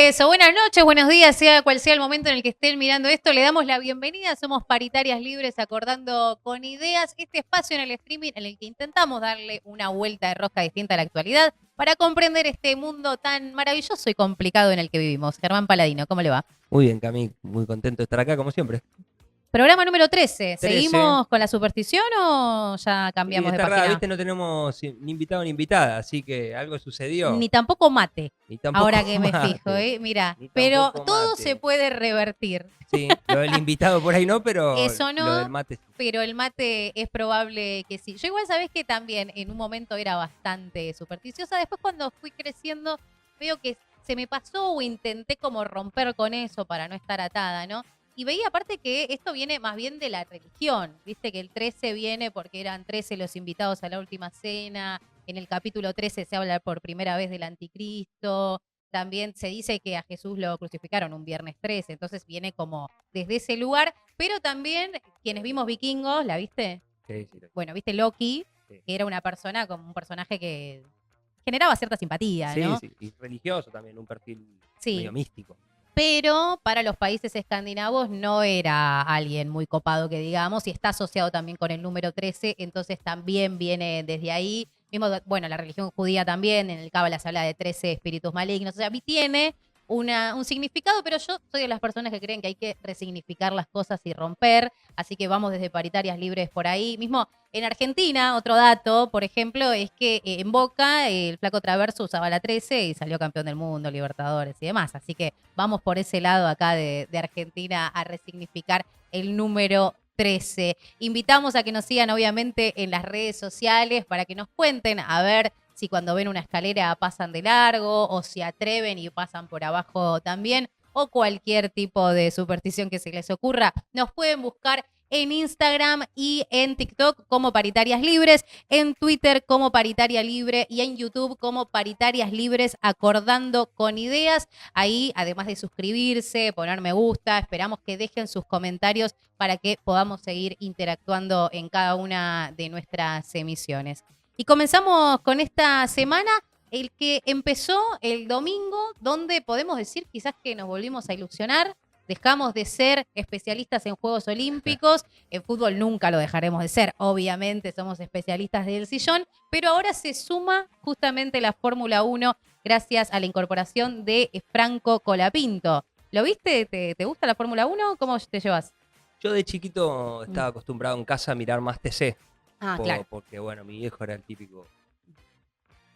Eso, buenas noches, buenos días, sea cual sea el momento en el que estén mirando esto, le damos la bienvenida, somos Paritarias Libres, acordando con ideas, este espacio en el streaming en el que intentamos darle una vuelta de rosca distinta a la actualidad para comprender este mundo tan maravilloso y complicado en el que vivimos. Germán Paladino, ¿cómo le va? Muy bien, Cami, muy contento de estar acá, como siempre. Programa número 13, 13. ¿seguimos con la superstición o ya Y cambiamos de está raro, página? viste, no tenemos ni invitado ni invitada, así que algo sucedió. Ni tampoco mate, Ni tampoco ahora que me fijo, mate. mira, Ni pero tampoco todo se mate. puede revertir. Sí, lo del invitado por ahí no, pero Eso lo del no, mate sí. pero el mate es probable que sí. Yo igual sabés que también en un momento era bastante supersticiosa. Después cuando fui creciendo, veo que se me pasó o intenté como romper con eso para no estar atada, ¿no? Y veía aparte que esto viene más bien de la religión. Viste que el 13 viene porque eran 13 los invitados a la última cena. En el capítulo 13 se habla por primera vez del anticristo. También se dice que a Jesús lo crucificaron un viernes 13, entonces viene como desde ese lugar, pero también quienes vimos Vikingos, ¿la viste? Sí, sí, Bueno, viste Loki, sí. que era una persona como un personaje que generaba cierta simpatía, Sí, ¿no? sí, y religioso también, un perfil medio Sí, místico. pero para los países escandinavos no era alguien muy copado que digamos, y está asociado también con el número 13, entonces también viene desde ahí. Mismo, bueno, la religión judía también, en el Cábala se habla de 13 espíritus malignos, o sea, tiene un significado, pero yo soy de las personas que creen que hay que resignificar las cosas y romper, así que vamos desde Paritarias Libres por ahí. Mismo en Argentina, otro dato, por ejemplo, es que en Boca el Flaco Traverso usaba la 13 y salió campeón del mundo, Libertadores y demás, así que vamos por ese lado acá de Argentina a resignificar el número 13. Invitamos a que nos sigan obviamente en las redes sociales para que nos cuenten a ver si cuando ven una escalera pasan de largo o si atreven y pasan por abajo también o cualquier tipo de superstición que se les ocurra. Nos pueden buscar en Instagram y en TikTok como Paritarias Libres, en Twitter como Paritaria Libre y en YouTube como Paritarias Libres acordando con ideas. Ahí, además de suscribirse, poner me gusta, esperamos que dejen sus comentarios para que podamos seguir interactuando en cada una de nuestras emisiones. Y comenzamos con esta semana, el que empezó el domingo, donde podemos decir quizás que nos volvimos a ilusionar. Dejamos de ser especialistas en Juegos Olímpicos, en fútbol nunca lo dejaremos de ser, obviamente somos especialistas del sillón, pero ahora se suma justamente la Fórmula 1 gracias a la incorporación de Franco Colapinto. ¿Lo viste? ¿Te gusta la Fórmula 1? ¿Cómo te llevas? Yo de chiquito Mm. estaba acostumbrado en casa a mirar más TC, Ah, claro. porque bueno, mi viejo era el típico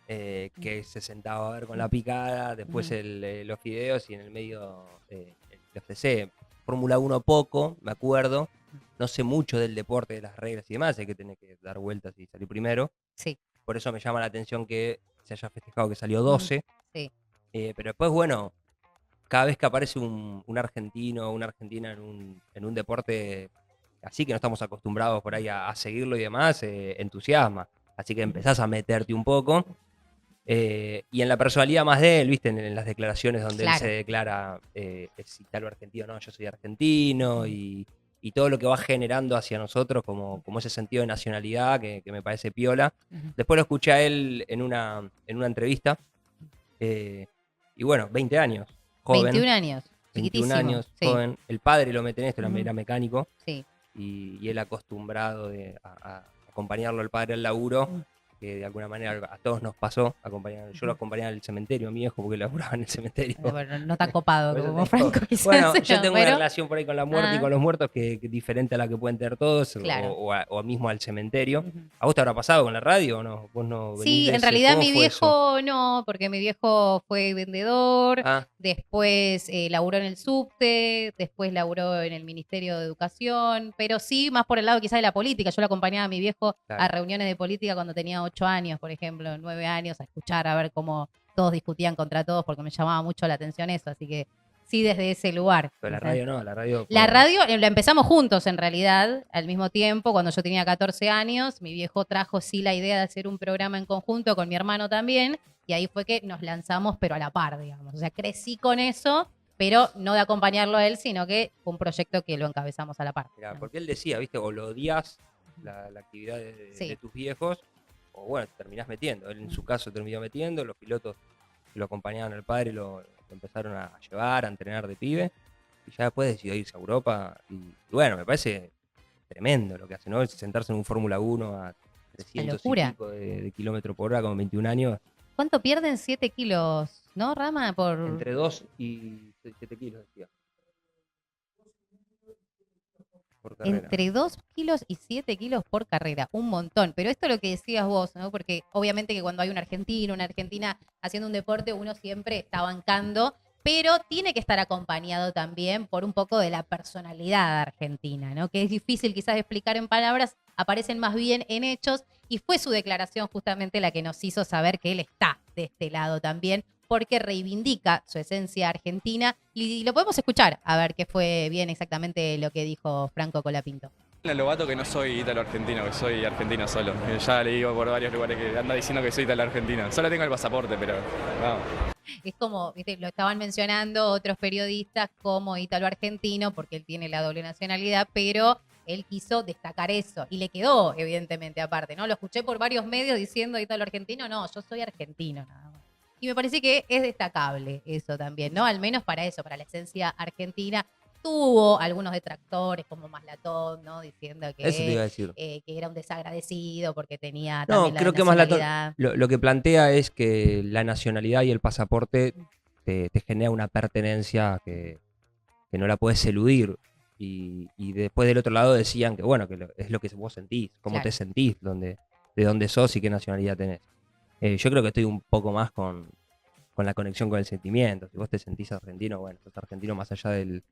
Mm. que se sentaba a ver con la picada, después Ujú. los fideos y en el medio el FTC. Fórmula 1 poco, me acuerdo. No sé mucho del deporte, de las reglas y demás, hay que tener que dar vueltas y salir primero. Sí. Por eso me llama la atención que se haya festejado que salió Ujú. 12. Sí. Pero después, bueno, cada vez que aparece un argentino o una argentina en un deporte así que no estamos acostumbrados por ahí a seguirlo y demás, entusiasma. Así que empezás a meterte un poco. Y en la personalidad más de él, ¿viste? En las declaraciones donde él se Claro. declara es italo argentino, no, yo soy argentino, y todo lo que va generando hacia nosotros como ese sentido de nacionalidad que me parece piola. Ujú. Después lo escuché a él en una entrevista, y bueno, 20 años, joven, 21 años, 21 chiquitísimo. años, Sí. joven. El padre lo mete en esto, Ujú. era mecánico, Sí. y él acostumbrado a acompañarlo al padre al laburo, Mm. que de alguna manera a todos nos pasó, yo lo Ujú. acompañaba al cementerio, a mi viejo, porque laburaba en el cementerio. Bueno, no tan copado Por eso como te digo, Franco quizás, bueno, yo tengo una pero... relación por ahí con la muerte y Ah, con los muertos que diferente a la que pueden tener todos, claro. o mismo al cementerio. Ujú. ¿A vos te habrá pasado con la radio o no? ¿Vos no venís Sí, de en ese? realidad ¿Cómo mi fue eso? viejo no, porque mi viejo fue vendedor, Ah, después laburó en el subte, después laburó en el Ministerio de Educación, pero sí más por el lado quizás de la política. Yo lo acompañaba a mi viejo a claro. reuniones de política cuando tenía 8 años, por ejemplo, 9 años, a escuchar, a ver cómo todos discutían contra todos, porque me llamaba mucho la atención eso, así que sí desde ese lugar. Pero la ¿Viste? radio no, la radio La fue... radio la empezamos juntos en realidad, al mismo tiempo, cuando yo tenía 14 años, mi viejo trajo sí la idea de hacer un programa en conjunto con mi hermano también, y ahí fue que nos lanzamos, pero a la par, digamos. O sea, crecí con eso, pero no de acompañarlo a él, sino que fue un proyecto que lo encabezamos a la par. Mirá, Digamos. porque él decía, ¿viste? O lo odias la actividad de Sí. tus viejos, o bueno, te terminás metiendo. Él en su caso terminó metiendo, los pilotos que lo acompañaban al padre lo lo empezaron a llevar, a entrenar de pibe, y ya después decidió irse a Europa. Y bueno, me parece tremendo lo que hace, ¿no? Sentarse en un Fórmula 1 a Una 300 y locura. pico de kilómetros por hora con 21 años, ¿Cuánto pierden 7 kilos, no, Rama? Por entre 2 y 7 kilos, decía, por carrera. entre 2 kilos y 7 kilos por carrera, un montón. Pero esto es lo que decías vos, ¿no? Porque obviamente que cuando hay un argentino, una argentina haciendo un deporte, uno siempre está bancando, pero tiene que estar acompañado también por un poco de la personalidad argentina, ¿no? Que es difícil quizás explicar en palabras, aparecen más bien en hechos, y fue su declaración justamente la que nos hizo saber que él está de este lado también, porque reivindica su esencia argentina y lo podemos escuchar a ver qué fue bien exactamente lo que dijo Franco Colapinto. Lobato que no soy ítalo-argentino, que soy argentino solo. Ya le digo por varios lugares que anda diciendo que soy ítalo-argentino. Solo tengo el pasaporte, pero vamos. Es como, ¿viste? Lo estaban mencionando otros periodistas como ítalo-argentino, porque él tiene la doble nacionalidad, pero él quiso destacar eso y le quedó, evidentemente, aparte, ¿no? Lo escuché por varios medios diciendo ítalo-argentino, no, yo soy argentino nada más. Y me parece que es destacable eso también, ¿no? Al menos para eso, para la esencia argentina. Tuvo algunos detractores como Maslatón, ¿no? Diciendo Eso te iba a decir. que era un desagradecido porque tenía No, también la creo que más nacionalidad. lo que plantea es que la nacionalidad y el pasaporte te genera una pertenencia que no la puedes eludir. Y después del otro lado decían que, bueno, que es lo que vos sentís, cómo Claro. te sentís, de dónde sos y qué nacionalidad tenés. Yo creo que estoy un poco más con la conexión con el sentimiento. Si vos te sentís argentino, bueno, sos argentino más allá del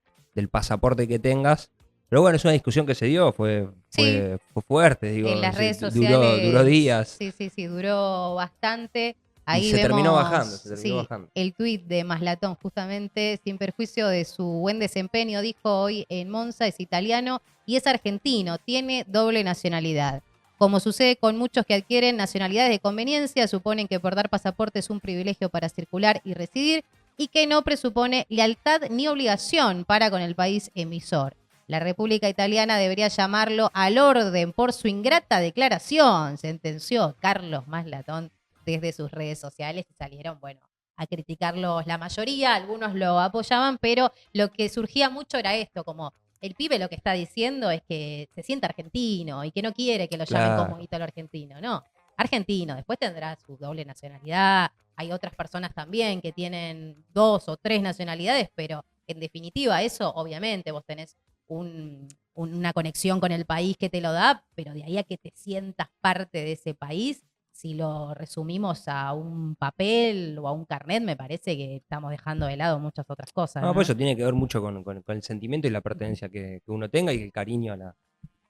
pasaporte que tengas. Pero bueno, es una discusión que se dio, fue Sí, fuerte, digo, en las redes duró sociales, días sí, duró bastante. y Ahí se terminó bajando, vemos, se terminó sí, bajando. el tuit de Maslatón, justamente, sin perjuicio de su buen desempeño, dijo hoy en Monza, es italiano y es argentino, tiene doble nacionalidad. Como sucede con muchos que adquieren nacionalidades de conveniencia, suponen que por dar pasaporte es un privilegio para circular y residir y que no presupone lealtad ni obligación para con el país emisor. La República Italiana debería llamarlo al orden por su ingrata declaración, sentenció Carlos Maslatón desde sus redes sociales y salieron, bueno, a criticarlos la mayoría, algunos lo apoyaban, pero lo que surgía mucho era esto, como el pibe lo que está diciendo es que se siente argentino y que no quiere que lo llamen como Claro. ítalo argentino, no, argentino, después tendrá su doble nacionalidad, hay otras personas también que tienen 2 o 3 nacionalidades, pero en definitiva eso, obviamente, vos tenés una conexión con el país que te lo da, pero de ahí a que te sientas parte de ese país, si lo resumimos a un papel o a un carnet, me parece que estamos dejando de lado muchas otras cosas, No, ¿no? pues eso tiene que ver mucho con el sentimiento y la pertenencia que uno tenga y el cariño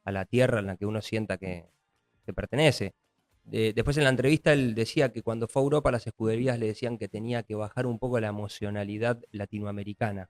a la tierra en la que uno sienta que pertenece. Después en la entrevista él decía que cuando fue a Europa las escuderías le decían que tenía que bajar un poco la emocionalidad latinoamericana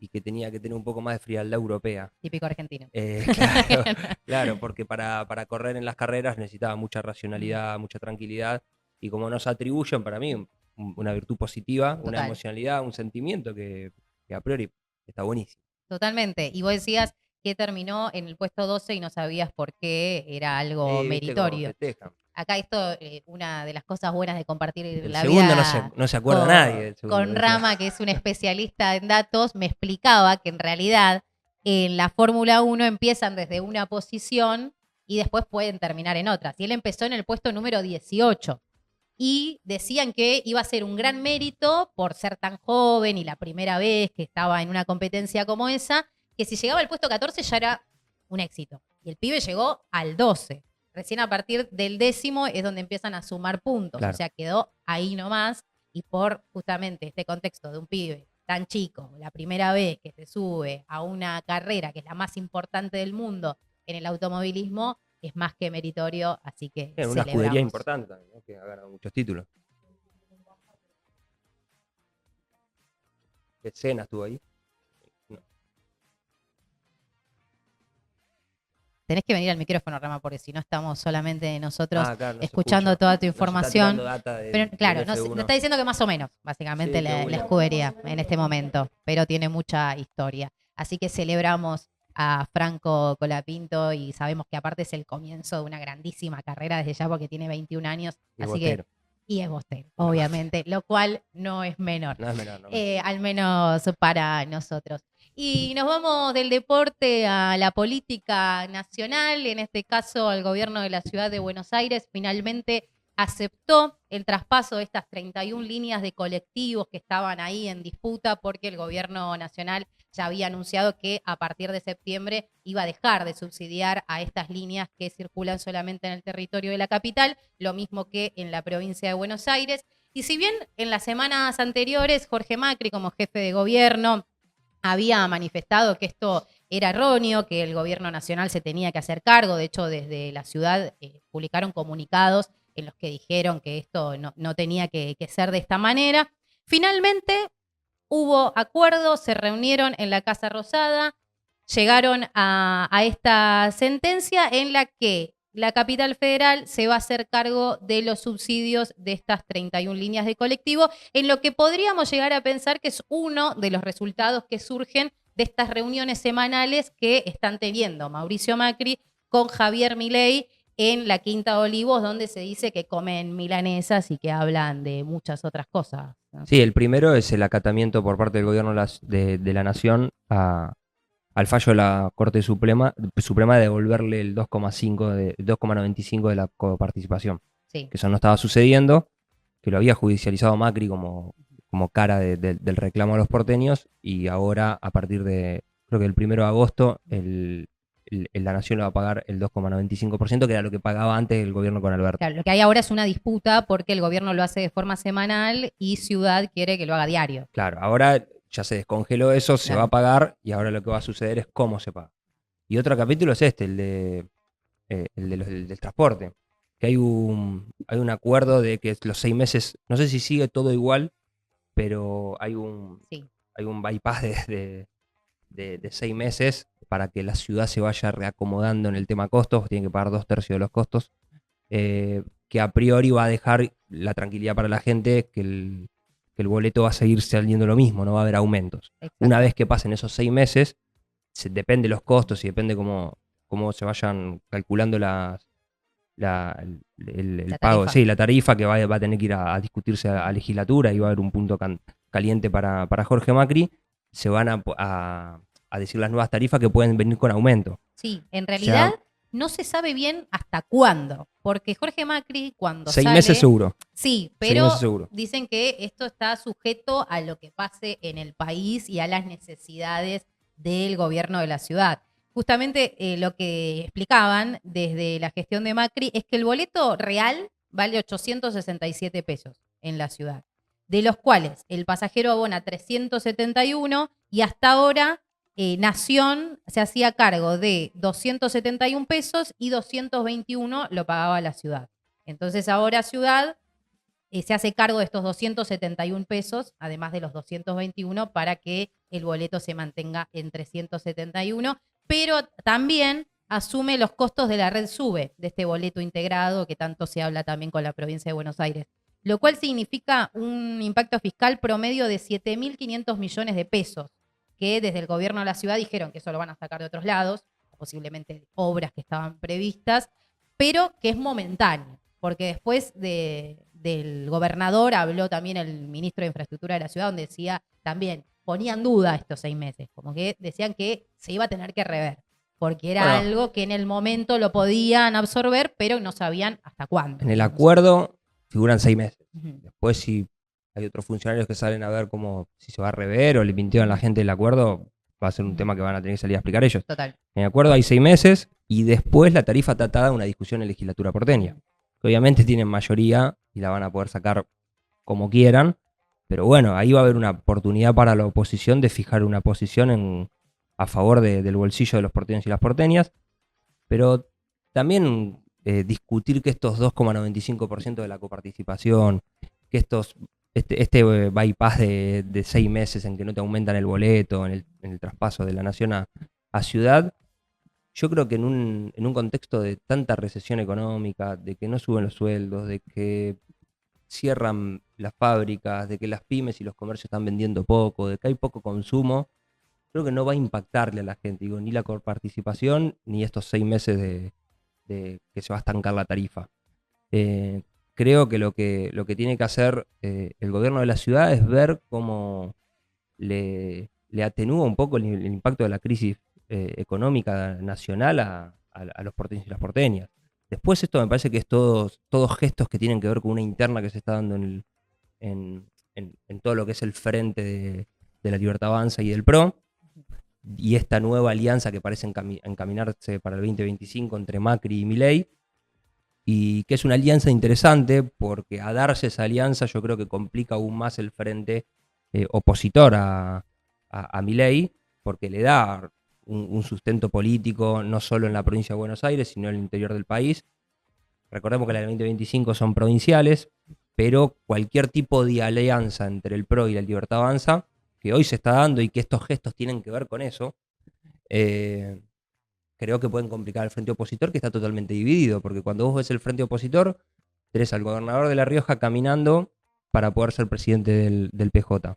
y que tenía que tener un poco más de frialdad europea. Típico argentino. Claro, claro, porque para correr en las carreras necesitaba mucha racionalidad, mucha tranquilidad, y como nos atribuyen para mí una virtud positiva, una Total. emocionalidad, un sentimiento que a priori está buenísimo. Totalmente. Y vos decías que terminó en el puesto 12 y no sabías por qué era algo ¿Viste cómo meritorio. festejan? Acá esto, una de las cosas buenas de compartir El la segundo vida no se acuerda nadie del segundo. con Rama, que es un especialista en datos, me explicaba que en realidad en la Fórmula 1 empiezan desde una posición y después pueden terminar en otras. Y él empezó en el puesto número 18. Y decían que iba a ser un gran mérito por ser tan joven y la primera vez que estaba en una competencia como esa, que si llegaba al puesto 14 ya era un éxito. Y el pibe llegó al 12. Recién a partir del 10º es donde empiezan a sumar puntos. Claro. O sea, quedó ahí nomás. Y por justamente este contexto de un pibe tan chico, la primera vez que se sube a una carrera que es la más importante del mundo en el automovilismo, es más que meritorio, así que Es una escudería celebramos. importante también, ¿no? Que ha ganado muchos títulos. ¿Qué escena estuvo ahí? No. Tenés que venir al micrófono, Rama, porque si no estamos solamente nosotros Claro, no se escuchando escucha. toda tu Nos está información. tirando data Pero claro, del nos F1. está diciendo que más o menos, básicamente, Sí, qué la bueno. escudería en este momento, pero tiene mucha historia. Así que celebramos a Franco Colapinto y sabemos que aparte es el comienzo de una grandísima carrera desde ya porque tiene 21 años. Y Así que Botero. Y es bostero, obviamente, lo cual no es menor. No es menor, no. Al menos para nosotros. Y nos vamos del deporte a la política nacional, en este caso el gobierno de la ciudad de Buenos Aires finalmente aceptó el traspaso de estas 31 líneas de colectivos que estaban ahí en disputa porque el gobierno nacional ya había anunciado que a partir de septiembre iba a dejar de subsidiar a estas líneas que circulan solamente en el territorio de la capital, lo mismo que en la provincia de Buenos Aires. Y si bien en las semanas anteriores Jorge Macri, como jefe de gobierno, había manifestado que esto era erróneo, que el gobierno nacional se tenía que hacer cargo, de hecho desde la ciudad publicaron comunicados en los que dijeron que esto no tenía que ser de esta manera. Finalmente hubo acuerdos, se reunieron en la Casa Rosada, llegaron a esta sentencia en la que la capital federal se va a hacer cargo de los subsidios de estas 31 líneas de colectivo, en lo que podríamos llegar a pensar que es uno de los resultados que surgen de estas reuniones semanales que están teniendo Mauricio Macri con Javier Milei en la Quinta de Olivos, donde se dice que comen milanesas y que hablan de muchas otras cosas, ¿no? Sí, el primero es el acatamiento por parte del gobierno de la Nación al fallo de la Corte Suprema de devolverle el 2,95 de la coparticipación. Sí. Que eso no estaba sucediendo, que lo había judicializado Macri como cara del reclamo a los porteños, y ahora, a partir de, creo que el 1 de agosto, la Nación le va a pagar el 2,95%, que era lo que pagaba antes el gobierno con Alberto. Claro, lo que hay ahora es una disputa porque el gobierno lo hace de forma semanal y Ciudad quiere que lo haga diario. Claro, ahora ya se descongeló eso, se Claro. va a pagar, y ahora lo que va a suceder es cómo se paga. Y otro capítulo es este, del transporte, que hay un acuerdo de que los 6 meses, no sé si sigue todo igual, pero hay un bypass de 6 meses para que la ciudad se vaya reacomodando en el tema costos, tiene que pagar 2/3 de los costos, que a priori va a dejar la tranquilidad para la gente que el boleto va a seguir saliendo lo mismo, no va a haber aumentos. Exacto. Una vez que pasen esos 6 meses, depende de los costos y depende cómo se vayan calculando el pago, tarifa. sí, la tarifa, que va a tener que ir a discutirse a legislatura, y va a haber un punto caliente para Jorge Macri. Se van a decir las nuevas tarifas que pueden venir con aumento. Sí, en realidad Ya. no se sabe bien hasta cuándo, porque Jorge Macri cuando 6 sale... meses seguro. Sí, 6 pero meses seguro. dicen que esto está sujeto a lo que pase en el país y a las necesidades del gobierno de la ciudad. Justamente lo que explicaban desde la gestión de Macri es que el boleto real vale 867 pesos en la ciudad, de los cuales el pasajero abona 371 y hasta ahora Nación se hacía cargo de 271 pesos y 221 lo pagaba la ciudad. Entonces ahora Ciudad se hace cargo de estos 271 pesos, además de los 221, para que el boleto se mantenga en 371, pero también asume los costos de la red SUBE, de este boleto integrado que tanto se habla también con la provincia de Buenos Aires, lo cual significa un impacto fiscal promedio de 7.500 millones de pesos, que desde el gobierno de la ciudad dijeron que eso lo van a sacar de otros lados, posiblemente obras que estaban previstas, pero que es momentáneo, porque después del gobernador habló también el ministro de Infraestructura de la ciudad, donde decía también, ponía en duda estos 6 meses, como que decían que se iba a tener que rever, porque era algo que en el momento lo podían absorber, pero no sabían hasta cuándo. En el acuerdo figuran 6 meses. Ujú. Después, si hay otros funcionarios que salen a ver si se va a rever o le mintieron a la gente el acuerdo, va a ser un tema que van a tener que salir a explicar ellos. Total. En el acuerdo hay 6 meses y después la tarifa está atada a una discusión en legislatura porteña, que obviamente tienen mayoría y la van a poder sacar como quieran, pero bueno, ahí va a haber una oportunidad para la oposición de fijar una posición a favor del bolsillo de los porteños y las porteñas, pero también discutir que estos 2,95% de la coparticipación, que este bypass de 6 meses en que no te aumentan el boleto, en el traspaso de la Nación a Ciudad, yo creo que en un contexto de tanta recesión económica, de que no suben los sueldos, de que cierran las fábricas, de que las pymes y los comercios están vendiendo poco, de que hay poco consumo, creo que no va a impactarle a la gente, digo, ni la coparticipación ni estos 6 meses de que se va a estancar la tarifa. Creo creo que lo que tiene que hacer el gobierno de la ciudad es ver cómo le atenúa un poco el impacto de la crisis económica nacional a los porteños y las porteñas. Después esto me parece que es todos gestos que tienen que ver con una interna que se está dando en todo lo que es el frente de la Libertad Avanza y del PRO, y esta nueva alianza que parece encaminarse para el 2025 entre Macri y Milei, y que es una alianza interesante porque a darse esa alianza yo creo que complica aún más el frente opositor a Milei, porque le da un sustento político no solo en la provincia de Buenos Aires, sino en el interior del país. Recordemos que las del 2025 son provinciales, pero cualquier tipo de alianza entre el PRO y la Libertad Avanza, que hoy se está dando y que estos gestos tienen que ver con eso, creo que pueden complicar al frente opositor, que está totalmente dividido, porque cuando vos ves el frente opositor, tenés al gobernador de La Rioja caminando para poder ser presidente del PJ.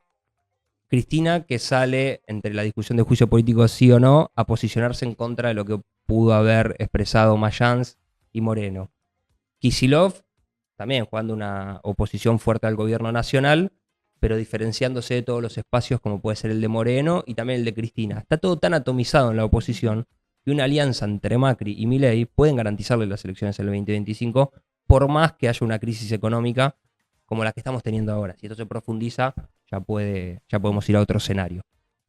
Cristina, que sale entre la discusión de juicio político sí o no, a posicionarse en contra de lo que pudo haber expresado Mayans y Moreno. Kicillof, también jugando una oposición fuerte al gobierno nacional, pero diferenciándose de todos los espacios como puede ser el de Moreno y también el de Cristina. Está todo tan atomizado en la oposición que una alianza entre Macri y Milei pueden garantizarle las elecciones en el 2025, por más que haya una crisis económica como la que estamos teniendo ahora. Si esto se profundiza, ya podemos ir a otro escenario.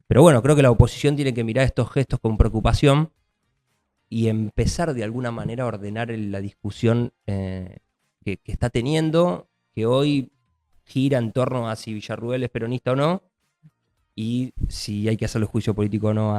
Pero bueno, creo que la oposición tiene que mirar estos gestos con preocupación y empezar de alguna manera a ordenar la discusión que está teniendo, que hoy gira en torno a si Villarruel es peronista o no, y si hay que hacerle juicio político o no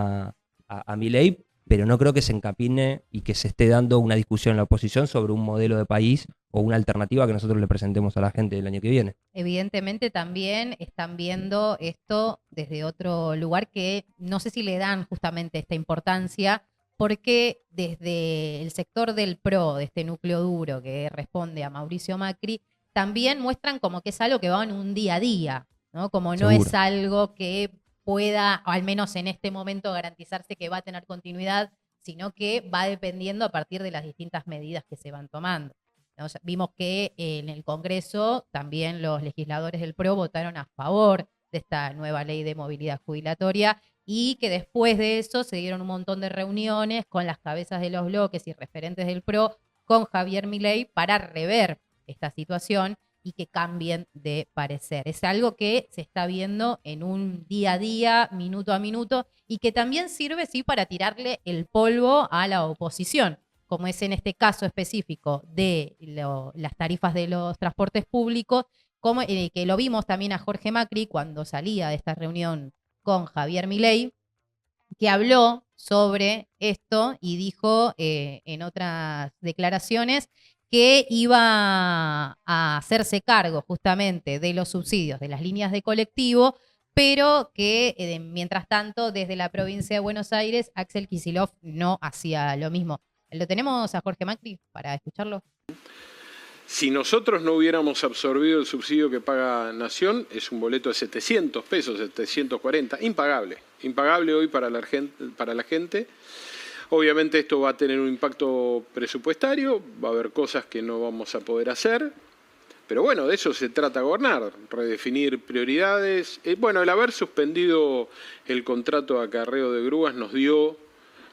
a Milei, pero no creo que se encapine y que se esté dando una discusión en la oposición sobre un modelo de país o una alternativa que nosotros le presentemos a la gente el año que viene. Evidentemente también están viendo esto desde otro lugar que no sé si le dan justamente esta importancia, porque desde el sector del PRO, de este núcleo duro que responde a Mauricio Macri, también muestran como que es algo que va en un día a día, ¿no? Como no Seguro. es algo que pueda, o al menos en este momento, garantizarse que va a tener continuidad, sino que va dependiendo a partir de las distintas medidas que se van tomando. ¿No? O sea, vimos que en el Congreso también los legisladores del PRO votaron a favor de esta nueva ley de movilidad jubilatoria y que después de eso se dieron un montón de reuniones con las cabezas de los bloques y referentes del PRO con Javier Milei para rever esta situación y que cambien de parecer. Es algo que se está viendo en un día a día, minuto a minuto, y que también sirve, sí, para tirarle el polvo a la oposición, como es en este caso específico de las tarifas de los transportes públicos, como, que lo vimos también a Jorge Macri cuando salía de esta reunión con Javier Milei, que habló sobre esto y dijo en otras declaraciones que iba a hacerse cargo justamente de los subsidios de las líneas de colectivo, pero que mientras tanto desde la provincia de Buenos Aires Axel Kicillof no hacía lo mismo. ¿Lo tenemos a Jorge Macri para escucharlo? Si nosotros no hubiéramos absorbido el subsidio que paga Nación, es un boleto de 700 pesos, 740, impagable hoy para la gente. Obviamente esto va a tener un impacto presupuestario, va a haber cosas que no vamos a poder hacer, pero bueno, de eso se trata gobernar, redefinir prioridades. Bueno, el haber suspendido el contrato de acarreo de grúas nos dio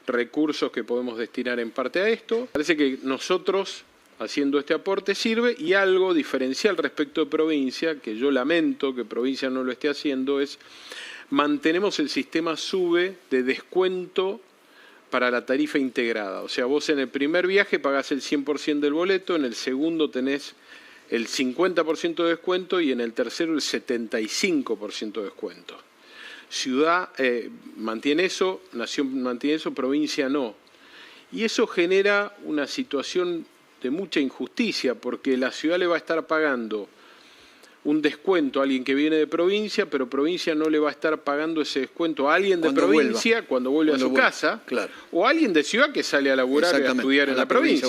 recursos que podemos destinar en parte a esto. Parece que nosotros, haciendo este aporte, sirve, y algo diferencial respecto de provincia, que yo lamento que provincia no lo esté haciendo, es mantenemos el sistema SUBE de descuento para la tarifa integrada. O sea, vos en el primer viaje pagás el 100% del boleto, en el segundo tenés el 50% de descuento y en el tercero el 75% de descuento. Ciudad mantiene eso, Nación mantiene eso, provincia no. Y eso genera una situación de mucha injusticia, porque la ciudad le va a estar pagando un descuento a alguien que viene de provincia, pero provincia no le va a estar pagando ese descuento a alguien de provincia cuando vuelve a su casa, claro, o a alguien de ciudad que sale a laburar y a estudiar en la provincia.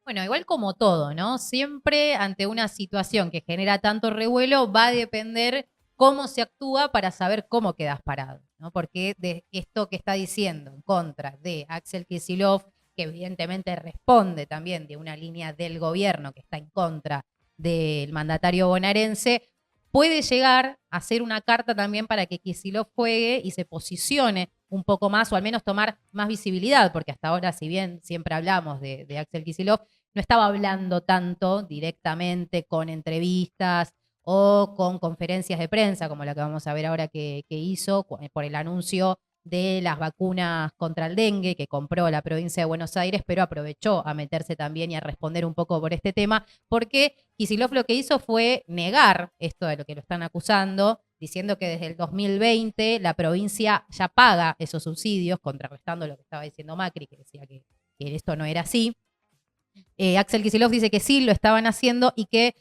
Bueno, igual como todo, ¿no? Siempre ante una situación que genera tanto revuelo va a depender cómo se actúa para saber cómo quedas parado, ¿no? Porque de esto que está diciendo en contra de Axel Kicillof que evidentemente responde también de una línea del gobierno que está en contra del mandatario bonaerense, puede llegar a ser una carta también para que Kicillof juegue y se posicione un poco más, o al menos tomar más visibilidad, porque hasta ahora, si bien siempre hablamos de Axel Kicillof, no estaba hablando tanto directamente con entrevistas o con conferencias de prensa, como la que vamos a ver ahora que hizo por el anuncio de las vacunas contra el dengue que compró la provincia de Buenos Aires, pero aprovechó a meterse también y a responder un poco por este tema, porque Kicillof lo que hizo fue negar esto de lo que lo están acusando, diciendo que desde el 2020 la provincia ya paga esos subsidios, contrarrestando lo que estaba diciendo Macri, que decía que esto no era así. Axel Kicillof dice que sí lo estaban haciendo y que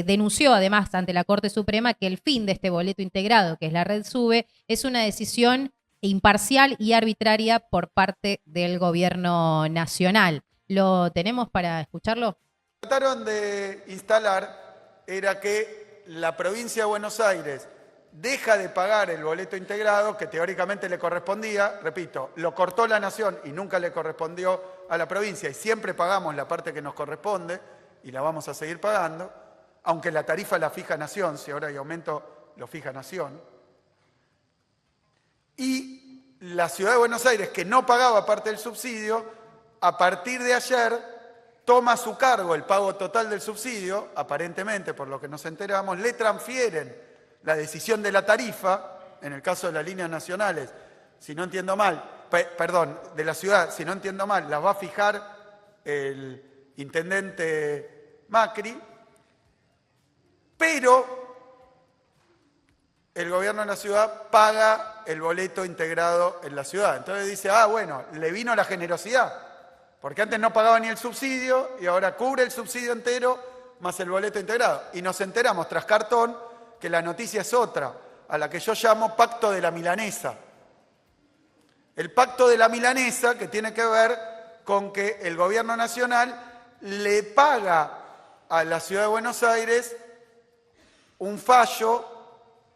denunció además ante la Corte Suprema que el fin de este boleto integrado, que es la Red Sube, es una decisión imparcial y arbitraria por parte del gobierno nacional. ¿Lo tenemos para escucharlo? Lo que trataron de instalar era que la provincia de Buenos Aires deja de pagar el boleto integrado que teóricamente le correspondía, repito, lo cortó la Nación y nunca le correspondió a la provincia y siempre pagamos la parte que nos corresponde y la vamos a seguir pagando, aunque la tarifa la fija Nación, si ahora hay aumento lo fija Nación. Y la Ciudad de Buenos Aires, que no pagaba parte del subsidio, a partir de ayer toma a su cargo el pago total del subsidio, aparentemente, por lo que nos enteramos, le transfieren la decisión de la tarifa, en el caso de las líneas nacionales, si no entiendo mal, perdón, de la ciudad, si no entiendo mal, las va a fijar el intendente Macri, pero el gobierno de la ciudad paga el boleto integrado en la ciudad. Entonces dice, bueno, le vino la generosidad, porque antes no pagaba ni el subsidio y ahora cubre el subsidio entero más el boleto integrado. Y nos enteramos tras cartón que la noticia es otra, a la que yo llamo Pacto de la Milanesa. El Pacto de la Milanesa, que tiene que ver con que el gobierno nacional le paga a la Ciudad de Buenos Aires un fallo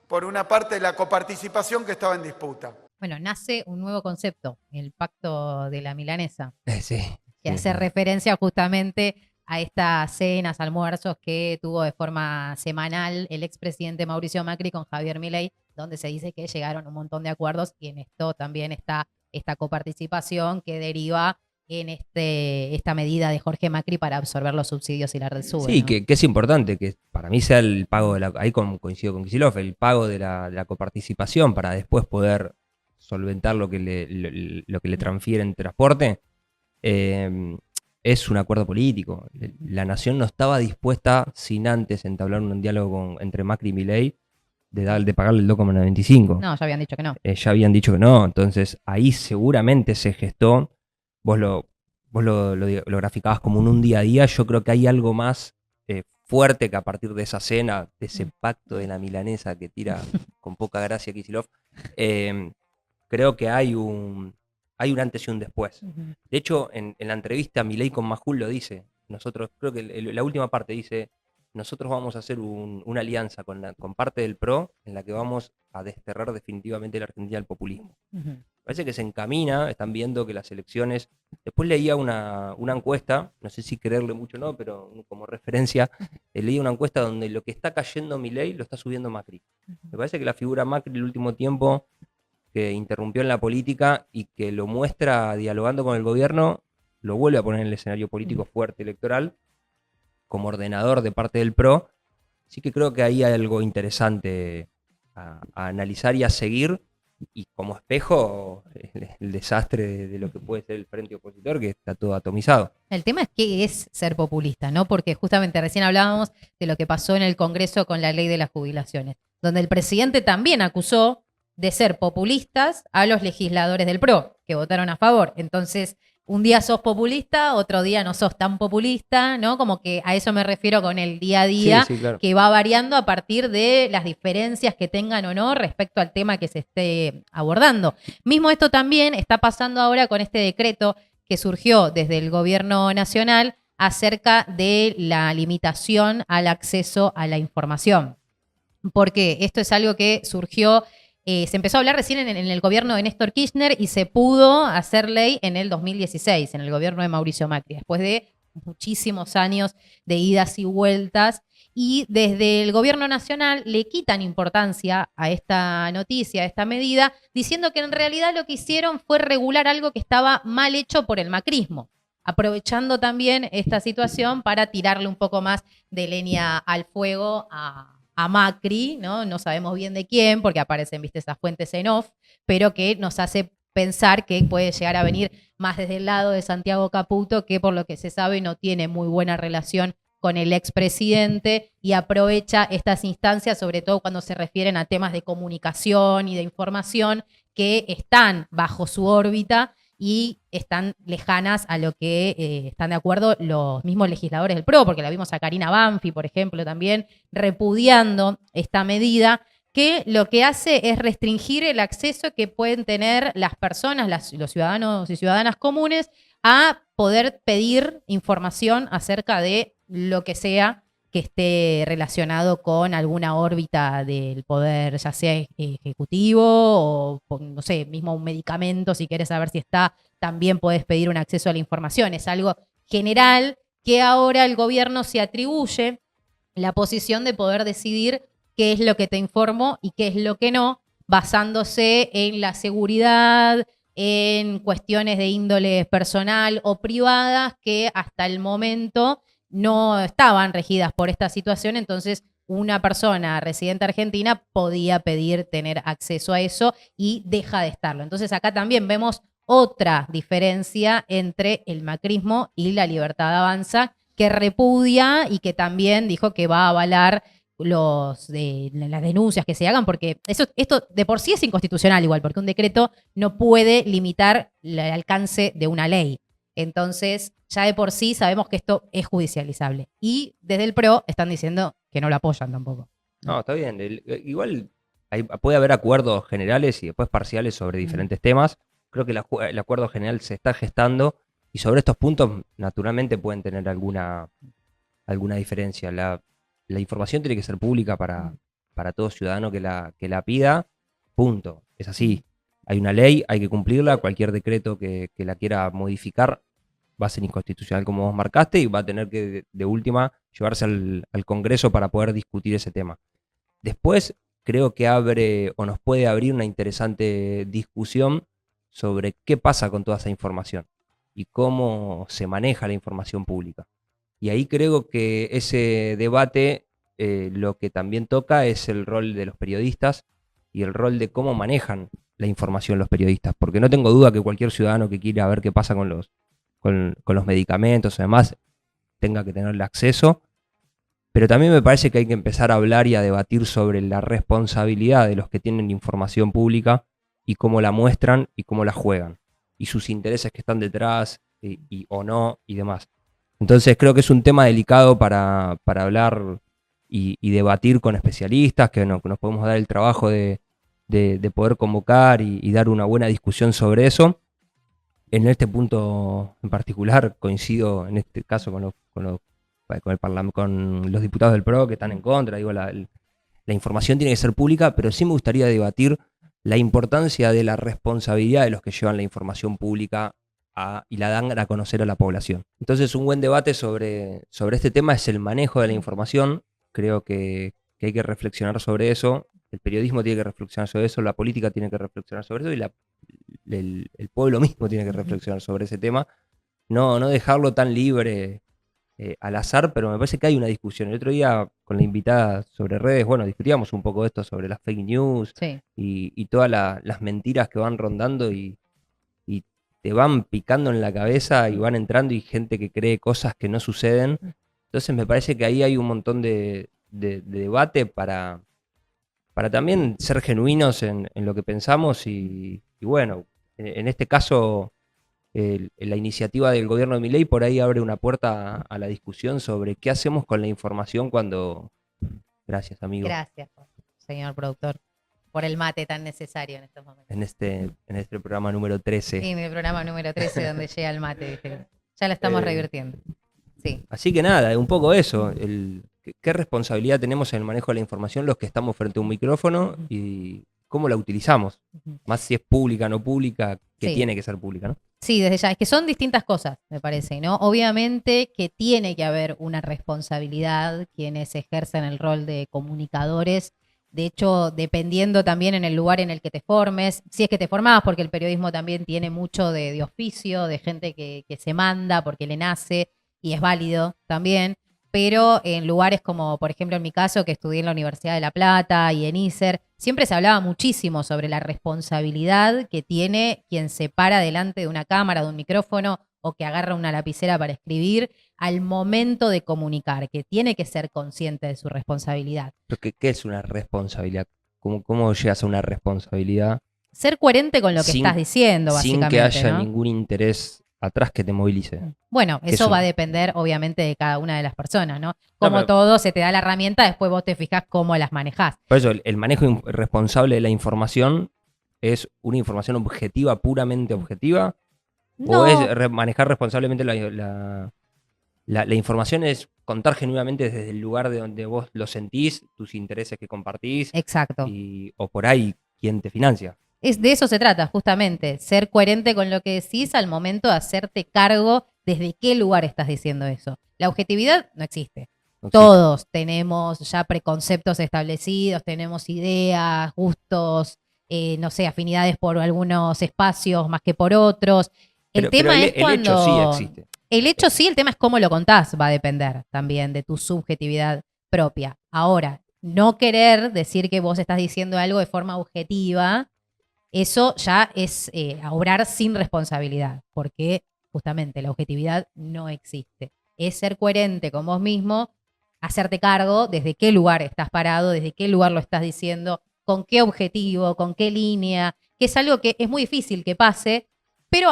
por una parte de la coparticipación que estaba en disputa. Bueno, nace un nuevo concepto, el Pacto de la Milanesa, Sí. que hace referencia justamente a estas cenas, almuerzos que tuvo de forma semanal el expresidente Mauricio Macri con Javier Milei, donde se dice que llegaron un montón de acuerdos y en esto también está esta coparticipación que deriva en esta medida de Jorge Macri para absorber los subsidios y la Red Sube. Sí, ¿no? que es importante que para mí sea el pago de ahí coincido con Kicillof, el pago de la coparticipación para después poder solventar lo que le transfiere en transporte, es un acuerdo político. La Nación no estaba dispuesta, sin antes entablar un diálogo entre Macri y Milei, de pagarle el 2,95. No, ya habían dicho que no. Ya habían dicho que no, entonces ahí seguramente se gestó, vos lo graficabas como un día a día, yo creo que hay algo más fuerte que a partir de esa cena, de ese pacto de la milanesa que tira con poca gracia Kicillof, creo que hay un antes y un después. De hecho, en la entrevista Milei con Majul lo dice, nosotros, creo que la última parte dice, nosotros vamos a hacer una alianza con parte del PRO en la que vamos a desterrar definitivamente la Argentina del populismo. Parece que se encamina, están viendo que las elecciones... Después leía una encuesta, no sé si creerle mucho o no, pero como referencia, leía una encuesta donde lo que está cayendo Milei lo está subiendo Macri. Me parece que la figura Macri el último tiempo, que interrumpió en la política y que lo muestra dialogando con el gobierno, lo vuelve a poner en el escenario político fuerte electoral, como ordenador de parte del PRO. Sí que creo que ahí hay algo interesante a analizar y a seguir, y como espejo el desastre de lo que puede ser el frente opositor, que está todo atomizado. El tema es qué es ser populista, ¿no? Porque justamente recién hablábamos de lo que pasó en el Congreso con la ley de las jubilaciones, donde el presidente también acusó de ser populistas a los legisladores del PRO, que votaron a favor. Entonces, un día sos populista, otro día no sos tan populista, ¿no? Como que a eso me refiero con el día a día, Sí, claro. que va variando a partir de las diferencias que tengan o no respecto al tema que se esté abordando. Mismo esto también está pasando ahora con este decreto que surgió desde el gobierno nacional acerca de la limitación al acceso a la información. Porque esto es algo que surgió se empezó a hablar recién en el gobierno de Néstor Kirchner y se pudo hacer ley en el 2016, en el gobierno de Mauricio Macri, después de muchísimos años de idas y vueltas. Y desde el gobierno nacional le quitan importancia a esta noticia, a esta medida, diciendo que en realidad lo que hicieron fue regular algo que estaba mal hecho por el macrismo, aprovechando también esta situación para tirarle un poco más de leña al fuego a Macri, ¿no? No sabemos bien de quién, porque aparecen, viste, esas fuentes en off, pero que nos hace pensar que puede llegar a venir más desde el lado de Santiago Caputo, que por lo que se sabe no tiene muy buena relación con el expresidente y aprovecha estas instancias, sobre todo cuando se refieren a temas de comunicación y de información que están bajo su órbita y están lejanas a lo que están de acuerdo los mismos legisladores del PRO, porque la vimos a Karina Banfi, por ejemplo, también repudiando esta medida, que lo que hace es restringir el acceso que pueden tener las personas, los ciudadanos y ciudadanas comunes, a poder pedir información acerca de lo que sea que esté relacionado con alguna órbita del poder, ya sea ejecutivo o, no sé, mismo un medicamento, si quieres saber si está, también podés pedir un acceso a la información. Es algo general que ahora el gobierno se atribuye la posición de poder decidir qué es lo que te informo y qué es lo que no, basándose en la seguridad, en cuestiones de índole personal o privadas que hasta el momento no estaban regidas por esta situación. Entonces una persona residente argentina podía pedir tener acceso a eso y deja de estarlo. Entonces acá también vemos otra diferencia entre el macrismo y la Libertad Avanza, que repudia y que también dijo que va a avalar las denuncias que se hagan, porque esto de por sí es inconstitucional igual, porque un decreto no puede limitar el alcance de una ley. Entonces, ya de por sí sabemos que esto es judicializable. Y desde el PRO están diciendo que no lo apoyan tampoco. No, está bien. Igual puede haber acuerdos generales y después parciales sobre diferentes temas. Creo que el acuerdo general se está gestando y sobre estos puntos naturalmente pueden tener alguna diferencia. La información tiene que ser pública para todo ciudadano que la pida, punto. Es así. Hay una ley, hay que cumplirla. Cualquier decreto que la quiera modificar va a ser inconstitucional como vos marcaste y va a tener que, de última, llevarse al Congreso para poder discutir ese tema. Después, creo que abre o nos puede abrir una interesante discusión sobre qué pasa con toda esa información y cómo se maneja la información pública. Y ahí creo que ese debate lo que también toca es el rol de los periodistas y el rol de cómo manejan la información los periodistas, porque no tengo duda que cualquier ciudadano que quiera ver qué pasa con los medicamentos, además, tenga que tenerle acceso, pero también me parece que hay que empezar a hablar y a debatir sobre la responsabilidad de los que tienen información pública y cómo la muestran y cómo la juegan, y sus intereses que están detrás o no y demás. Entonces creo que es un tema delicado para hablar y debatir con especialistas, que nos podemos dar el trabajo de poder convocar y dar una buena discusión sobre eso. En este punto en particular coincido en este caso con los diputados del PRO que están en contra. Digo, la información tiene que ser pública, pero sí me gustaría debatir la importancia de la responsabilidad de los que llevan la información pública y la dan a conocer a la población. Entonces, un buen debate sobre este tema es el manejo de la información. Creo que hay que reflexionar sobre eso. El periodismo tiene que reflexionar sobre eso, la política tiene que reflexionar sobre eso y el pueblo mismo tiene que reflexionar sobre ese tema. No dejarlo tan libre al azar, pero me parece que hay una discusión. El otro día con la invitada sobre redes, bueno, discutíamos un poco de esto sobre las fake news, sí, y todas las mentiras que van rondando y te van picando en la cabeza y van entrando y gente que cree cosas que no suceden. Entonces me parece que ahí hay un montón de debate para también ser genuinos en lo que pensamos y bueno, en este caso la iniciativa del gobierno de Milei por ahí abre una puerta a la discusión sobre qué hacemos con la información cuando... Gracias, amigo. Gracias, señor productor, por el mate tan necesario en estos momentos. En este programa número 13. Sí, en el programa número 13 donde llega el mate, ¿viste? Ya lo estamos revirtiendo. Sí. Así que nada, un poco eso. ¿Qué responsabilidad tenemos en el manejo de la información los que estamos frente a un micrófono y cómo la utilizamos. Ujú. Más si es pública, no pública, que Sí. tiene que ser pública, ¿no? Sí, desde ya. Es que son distintas cosas, me parece, ¿no? Obviamente que tiene que haber una responsabilidad quienes ejercen el rol de comunicadores. De hecho, dependiendo también en el lugar en el que te formes, si es que te formás, porque el periodismo también tiene mucho de oficio, de gente que se manda porque le nace y es válido también. Pero en lugares como, por ejemplo, en mi caso, que estudié en la Universidad de La Plata y en ISER, siempre se hablaba muchísimo sobre la responsabilidad que tiene quien se para delante de una cámara, de un micrófono o que agarra una lapicera para escribir al momento de comunicar, que tiene que ser consciente de su responsabilidad. Pero ¿qué es una responsabilidad? ¿Cómo llegas a una responsabilidad Ser coherente con lo que sin- estás diciendo, sin básicamente. que haya ¿no? ningún interés atrás que te movilice? Bueno, ¿Qué eso es va a una- depender, obviamente, de cada una de las personas, ¿no? Como pero- todo, se te da la herramienta, después vos te fijás cómo las manejás. Por eso, el manejo responsable de la información es una información objetiva, puramente objetiva, No, o es manejar responsablemente la información, es contar genuinamente desde el lugar de donde vos lo sentís, tus intereses que compartís, exacto. o por ahí quién te financia. De eso se trata, justamente, ser coherente con lo que decís al momento de hacerte cargo desde qué lugar estás diciendo eso. La objetividad no existe. No existe. Todos tenemos ya preconceptos establecidos, tenemos ideas, gustos, no sé, afinidades por algunos espacios más que por otros. El Pero tema es el hecho sí cuando... existe. El hecho sí, el tema es cómo lo contás, va a depender también de tu subjetividad propia. Ahora, no querer decir que vos estás diciendo algo de forma objetiva, eso ya es obrar sin responsabilidad, porque justamente la objetividad no existe. Es ser coherente con vos mismo, hacerte cargo desde qué lugar estás parado, desde qué lugar lo estás diciendo, con qué objetivo, con qué línea, que es algo que es muy difícil que pase, pero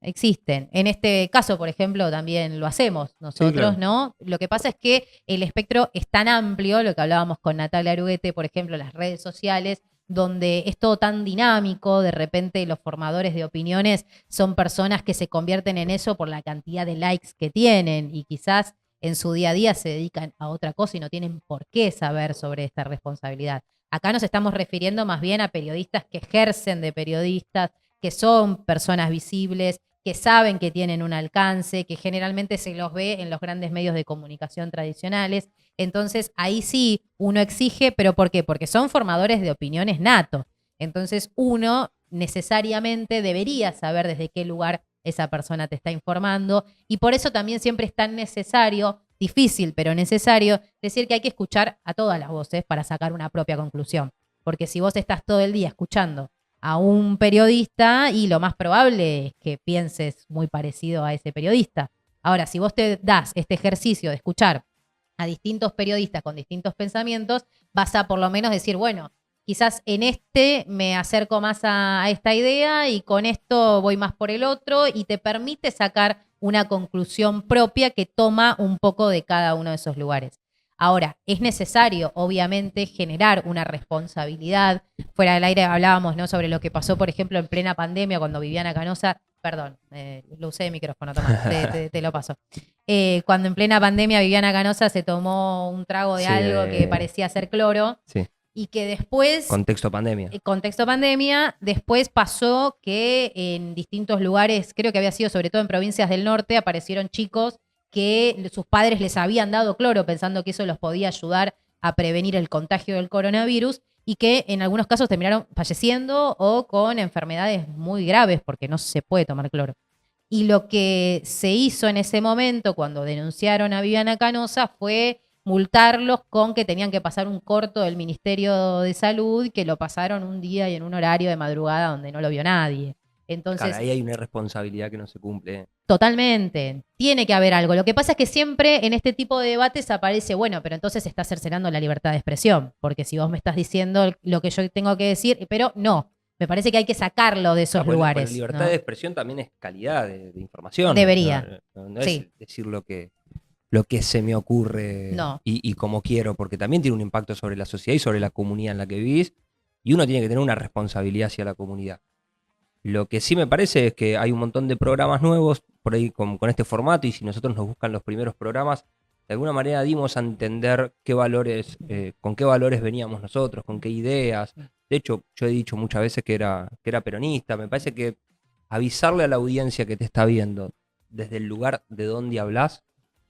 existen. En este caso, por ejemplo, también lo hacemos nosotros, claro. ¿no? Lo que pasa es que el espectro es tan amplio, lo que hablábamos con Natalia Aruguete, por ejemplo, las redes sociales, donde es todo tan dinámico, de repente los formadores de opiniones son personas que se convierten en eso por la cantidad de likes que tienen y quizás en su día a día se dedican a otra cosa y no tienen por qué saber sobre esta responsabilidad. Acá nos estamos refiriendo más bien a periodistas que ejercen de periodistas, que son personas visibles, que saben que tienen un alcance, que generalmente se los ve en los grandes medios de comunicación tradicionales. Entonces, ahí sí uno exige, ¿pero por qué? Porque son formadores de opiniones natos. Entonces, uno necesariamente debería saber desde qué lugar esa persona te está informando y por eso también siempre es tan necesario, difícil pero necesario, decir que hay que escuchar a todas las voces para sacar una propia conclusión. Porque si vos estás todo el día escuchando a un periodista y lo más probable es que pienses muy parecido a ese periodista. Ahora, si vos te das este ejercicio de escuchar a distintos periodistas con distintos pensamientos, vas a por lo menos decir, bueno, quizás en este me acerco más a esta idea y con esto voy más por el otro y te permite sacar una conclusión propia que toma un poco de cada uno de esos lugares. Ahora, es necesario, obviamente, generar una responsabilidad. Fuera del aire hablábamos, ¿no?, sobre lo que pasó, por ejemplo, en plena pandemia, cuando Viviana Canosa, perdón, lo usé de micrófono, Tomás, te lo paso. Cuando en plena pandemia Viviana Canosa se tomó un trago de Sí, algo que parecía ser cloro Sí. y que después... Contexto pandemia. Contexto pandemia, después pasó que en distintos lugares, creo que había sido sobre todo en provincias del norte, aparecieron chicos que sus padres les habían dado cloro pensando que eso los podía ayudar a prevenir el contagio del coronavirus y que en algunos casos terminaron falleciendo o con enfermedades muy graves porque no se puede tomar cloro. Y lo que se hizo en ese momento cuando denunciaron a Viviana Canosa fue multarlos con que tenían que pasar un corto del Ministerio de Salud, que lo pasaron un día y en un horario de madrugada donde no lo vio nadie. Entonces, Claro, ahí hay una responsabilidad que no se cumple. totalmente, tiene que haber algo. Lo que pasa es que siempre en este tipo de debates aparece, bueno, pero entonces estás cercenando la libertad de expresión, porque si vos me estás diciendo lo que yo tengo que decir, pero no, me parece que hay que sacarlo de esos Bueno, lugares. La libertad ¿no? de expresión también es calidad de información. Debería. No Sí. es decir lo que se me ocurre No. y como quiero, porque también tiene un impacto sobre la sociedad y sobre la comunidad en la que vivís, y uno tiene que tener una responsabilidad hacia la comunidad. Lo que sí me parece es que hay un montón de programas nuevos por ahí con este formato, y si nosotros nos buscan los primeros programas, de alguna manera dimos a entender qué valores, con qué valores veníamos nosotros, con qué ideas, De hecho, yo he dicho muchas veces que era peronista. Me parece que avisarle a la audiencia que te está viendo desde el lugar de donde hablas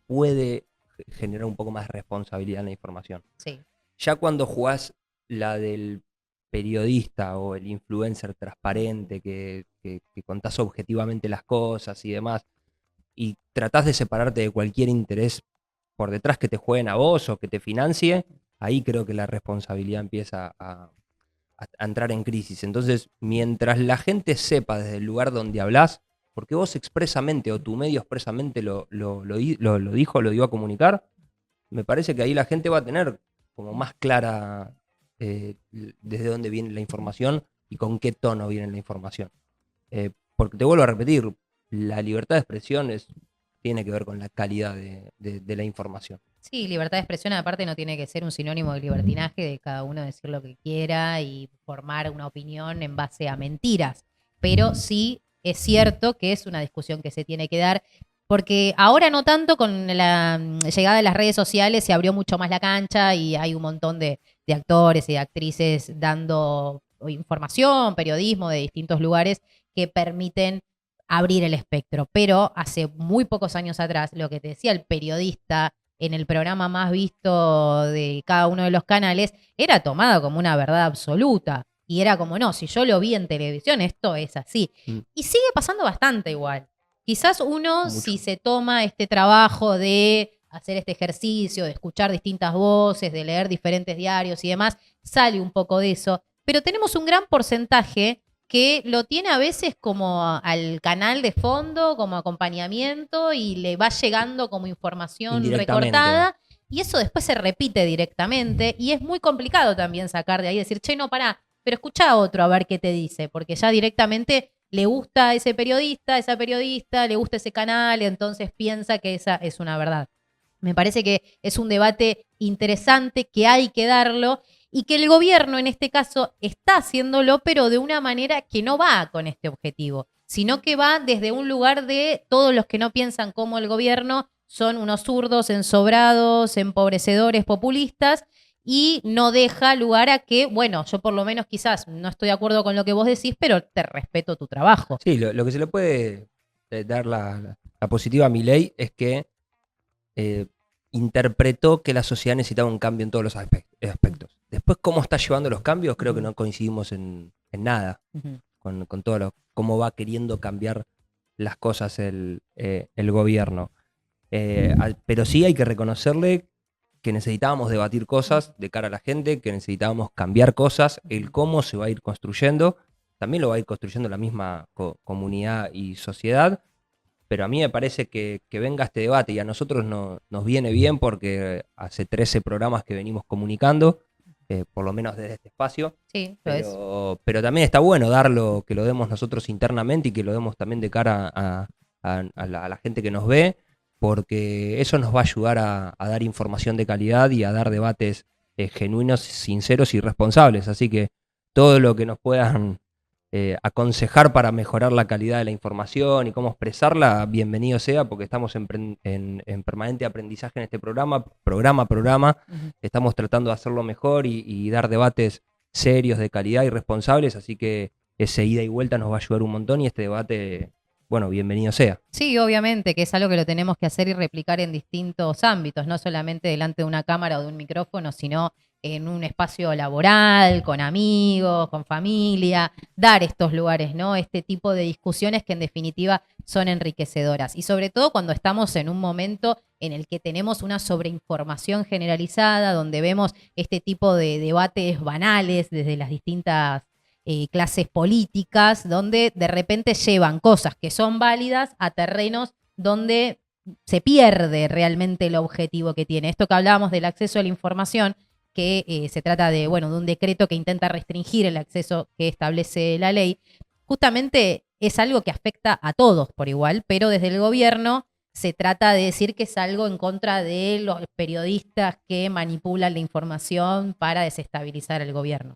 puede generar un poco más de responsabilidad en la información. Sí. Ya cuando jugás la del periodista o el influencer transparente que contás objetivamente las cosas y demás, y tratás de separarte de cualquier interés por detrás que te jueguen a vos o que te financie, ahí creo que la responsabilidad empieza a entrar en crisis. Entonces, mientras la gente sepa desde el lugar donde hablas, porque vos expresamente o tu medio expresamente lo dijo, lo dio a comunicar, me parece que ahí la gente va a tener como más clara desde dónde viene la información y con qué tono viene la información. Porque te vuelvo a repetir, la libertad de expresión tiene que ver con la calidad de la información. Sí, libertad de expresión aparte no tiene que ser un sinónimo de libertinaje, de cada uno decir lo que quiera y formar una opinión en base a mentiras. Pero sí es cierto que es una discusión que se tiene que dar, porque ahora no tanto, con la llegada de las redes sociales se abrió mucho más la cancha y hay un montón de actores y de actrices dando información, periodismo de distintos lugares que permiten abrir el espectro. Pero hace muy pocos años atrás, lo que te decía el periodista en el programa más visto de cada uno de los canales, era tomado como una verdad absoluta. Y era como, no, si yo lo vi en televisión, esto es así. Y sigue pasando bastante igual. Quizás uno, Mucho. si se toma este trabajo de hacer este ejercicio, de escuchar distintas voces, de leer diferentes diarios y demás, sale un poco de eso. Pero tenemos un gran porcentaje que lo tiene a veces como al canal de fondo, como acompañamiento, y le va llegando como información recortada, y eso después se repite directamente, y es muy complicado también sacar de ahí, decir, che, no, pará, pero escucha a otro a ver qué te dice, porque ya directamente le gusta a ese periodista, esa periodista, le gusta ese canal, y entonces piensa que esa es una verdad. Me parece que es un debate interesante, que hay que darlo, y que el gobierno en este caso está haciéndolo, pero de una manera que no va con este objetivo, sino que va desde un lugar de todos los que no piensan como el gobierno son unos zurdos, ensobrados, empobrecedores, populistas, y no deja lugar a que, bueno, yo por lo menos quizás no estoy de acuerdo con lo que vos decís, pero te respeto tu trabajo. Sí, lo que se le puede dar la positiva a Milei es que interpretó que la sociedad necesitaba un cambio en todos los aspectos. Después, cómo está llevando los cambios, creo que no coincidimos en nada con todo cómo va queriendo cambiar las cosas el gobierno. Pero sí hay que reconocerle que necesitábamos debatir cosas de cara a la gente, que necesitábamos cambiar cosas, el cómo se va a ir construyendo, también lo va a ir construyendo la misma comunidad y sociedad. Pero a mí me parece que venga este debate y a nosotros nos viene bien porque hace 13 programas que venimos comunicando, por lo menos desde este espacio. Sí, lo es. Pero también está bueno darlo, que lo demos nosotros internamente y que lo demos también de cara a la gente que nos ve, porque eso nos va a ayudar a dar información de calidad y a dar debates genuinos, sinceros y responsables. Así que todo lo que nos puedan aconsejar para mejorar la calidad de la información y cómo expresarla, bienvenido sea, porque estamos en permanente aprendizaje en este programa. Estamos tratando de hacerlo mejor y dar debates serios, de calidad y responsables, así que ese ida y vuelta nos va a ayudar un montón y este debate, bueno, bienvenido sea. Sí, obviamente, que es algo que lo tenemos que hacer y replicar en distintos ámbitos, no solamente delante de una cámara o de un micrófono, sino en un espacio laboral, con amigos, con familia, dar estos lugares, ¿no? Este tipo de discusiones que en definitiva son enriquecedoras. Y sobre todo cuando estamos en un momento en el que tenemos una sobreinformación generalizada, donde vemos este tipo de debates banales desde las distintas clases políticas, donde de repente llevan cosas que son válidas a terrenos donde se pierde realmente el objetivo que tiene. Esto que hablábamos del acceso a la información, que se trata de, bueno, de un decreto que intenta restringir el acceso que establece la ley, justamente es algo que afecta a todos por igual, pero desde el gobierno se trata de decir que es algo en contra de los periodistas que manipulan la información para desestabilizar el gobierno.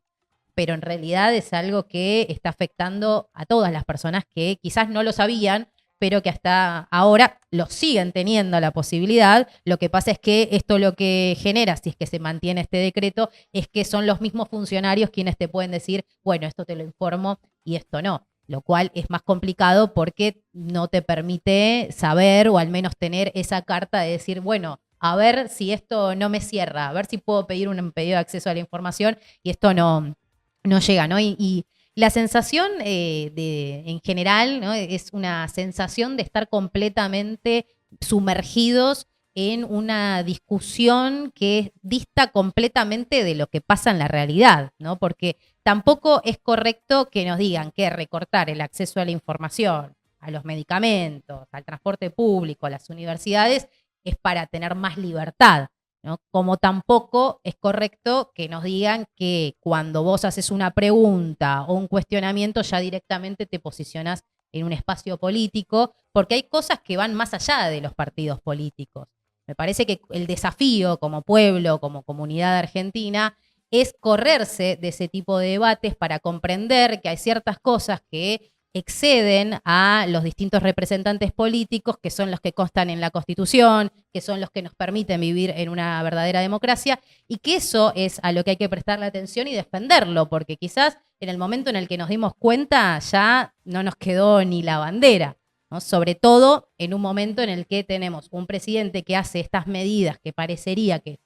Pero en realidad es algo que está afectando a todas las personas que quizás no lo sabían, pero que hasta ahora lo siguen teniendo la posibilidad. Lo que pasa es que esto lo que genera, si es que se mantiene este decreto, es que son los mismos funcionarios quienes te pueden decir, bueno, esto te lo informo y esto no, lo cual es más complicado porque no te permite saber o al menos tener esa carta de decir, bueno, a ver si esto no me cierra, a ver si puedo pedir un pedido de acceso a la información y esto no llega, ¿no? Y la sensación en general, ¿no? Es una sensación de estar completamente sumergidos en una discusión que dista completamente de lo que pasa en la realidad, ¿no? Porque tampoco es correcto que nos digan que recortar el acceso a la información, a los medicamentos, al transporte público, a las universidades, es para tener más libertad, ¿no? Como tampoco es correcto que nos digan que cuando vos haces una pregunta o un cuestionamiento ya directamente te posicionas en un espacio político, porque hay cosas que van más allá de los partidos políticos. Me parece que el desafío como pueblo, como comunidad argentina, es correrse de ese tipo de debates para comprender que hay ciertas cosas que exceden a los distintos representantes políticos, que son los que constan en la Constitución, que son los que nos permiten vivir en una verdadera democracia, y que eso es a lo que hay que prestarle atención y defenderlo, porque quizás en el momento en el que nos dimos cuenta ya no nos quedó ni la bandera, ¿no? Sobre todo en un momento en el que tenemos un presidente que hace estas medidas que parecería que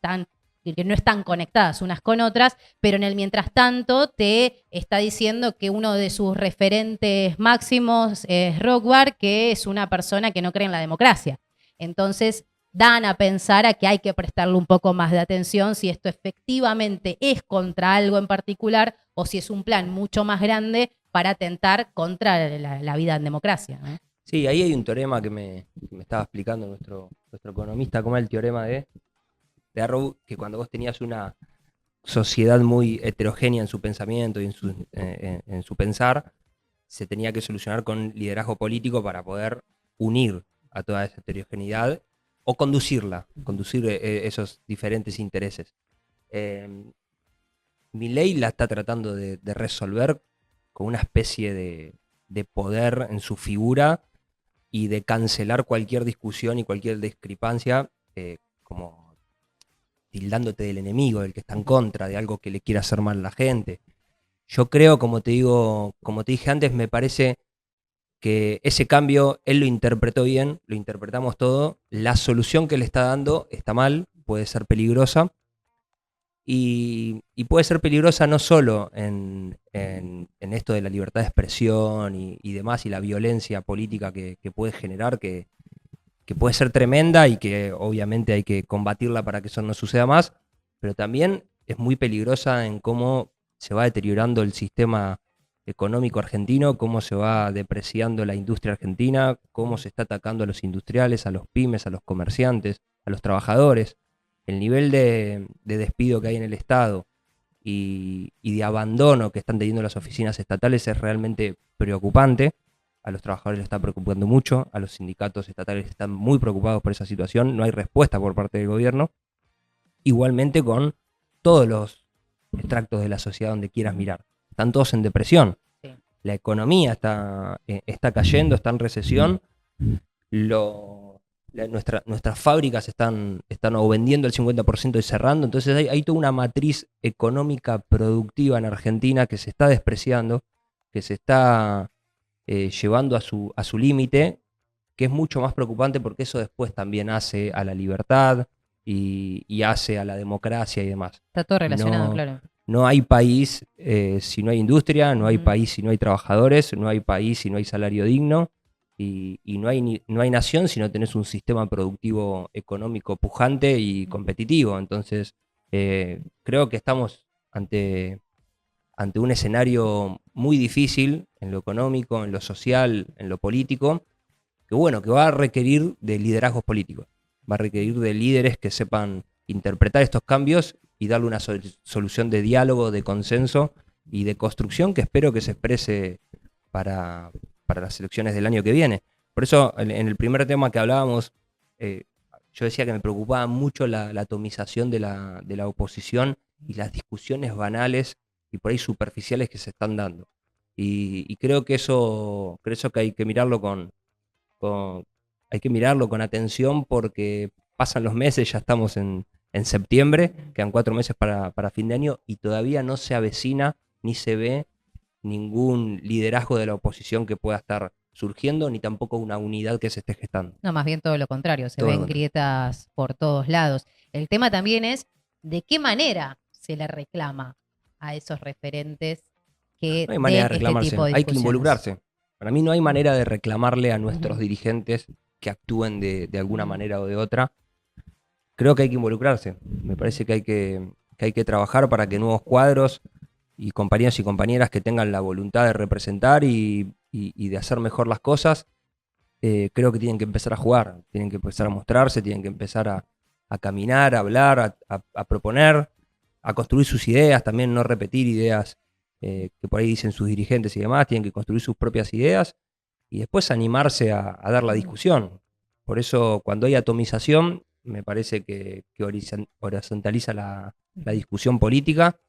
no están conectadas unas con otras, pero en el mientras tanto te está diciendo que uno de sus referentes máximos es Rothbard, que es una persona que no cree en la democracia. Entonces dan a pensar a que hay que prestarle un poco más de atención si esto efectivamente es contra algo en particular o si es un plan mucho más grande para atentar contra la vida en democracia, ¿no? Sí, ahí hay un teorema que me estaba explicando nuestro economista, como es el teorema de Arrow, que cuando vos tenías una sociedad muy heterogénea en su pensamiento y en su pensar, se tenía que solucionar con liderazgo político para poder unir a toda esa heterogeneidad o conducir esos diferentes intereses. Milei la está tratando de resolver con una especie de poder en su figura y de cancelar cualquier discusión y cualquier discrepancia, como tildándote del enemigo, del que está en contra, de algo que le quiere hacer mal a la gente. Yo creo, como te dije antes, me parece que ese cambio él lo interpretó bien, lo interpretamos todo. La solución que le está dando está mal, puede ser peligrosa. Y puede ser peligrosa no solo en esto de la libertad de expresión y demás, y la violencia política que puede generar, que puede ser tremenda y que obviamente hay que combatirla para que eso no suceda más, pero también es muy peligrosa en cómo se va deteriorando el sistema económico argentino, cómo se va depreciando la industria argentina, cómo se está atacando a los industriales, a los pymes, a los comerciantes, a los trabajadores. El nivel de despido que hay en el Estado y de abandono que están teniendo las oficinas estatales es realmente preocupante. A los trabajadores les está preocupando mucho, a los sindicatos estatales están muy preocupados por esa situación, no hay respuesta por parte del gobierno. Igualmente con todos los extractos de la sociedad donde quieras mirar. Están todos en depresión. Sí. La economía está cayendo, está en recesión. Nuestras fábricas están o vendiendo el 50% y cerrando. Entonces hay toda una matriz económica productiva en Argentina que se está despreciando, que se está llevando a su límite, que es mucho más preocupante porque eso después también hace a la libertad y hace a la democracia y demás. Está todo relacionado, claro. No hay país si no hay industria, no hay país si no hay trabajadores, no hay país si no hay salario digno y no hay nación si no tenés un sistema productivo económico pujante y competitivo. Entonces creo que estamos ante un escenario muy difícil en lo económico, en lo social, en lo político, que va a requerir de liderazgos políticos, va a requerir de líderes que sepan interpretar estos cambios y darle una solución de diálogo, de consenso y de construcción que espero que se exprese para las elecciones del año que viene. Por eso, en el primer tema que hablábamos, yo decía que me preocupaba mucho la atomización de la oposición y las discusiones banales y por ahí superficiales que se están dando. Y creo que eso que hay que mirarlo con hay que mirarlo con atención porque pasan los meses, ya estamos en septiembre, quedan 4 meses para fin de año y todavía no se avecina ni se ve ningún liderazgo de la oposición que pueda estar surgiendo, ni tampoco una unidad que se esté gestando. No, más bien todo lo contrario, se Todo lo ven contrario. grietas por todos lados. El tema también es de qué manera se le reclama a esos referentes que No hay manera de den este reclamarse, tipo de hay que discusiones. involucrarse. Para mí no hay manera de reclamarle a nuestros Ujú. dirigentes que actúen de alguna Ujú. manera o de otra. Creo que hay que involucrarse. Me parece que hay que trabajar para que nuevos cuadros y compañeros y compañeras que tengan la voluntad de representar y de hacer mejor las cosas, creo que tienen que empezar a jugar, tienen que empezar a mostrarse, tienen que empezar a caminar, a hablar, a proponer, a construir sus ideas, también no repetir ideas que por ahí dicen sus dirigentes y demás, tienen que construir sus propias ideas y después animarse a dar la discusión. Por eso, cuando hay atomización, me parece que horizontaliza la discusión política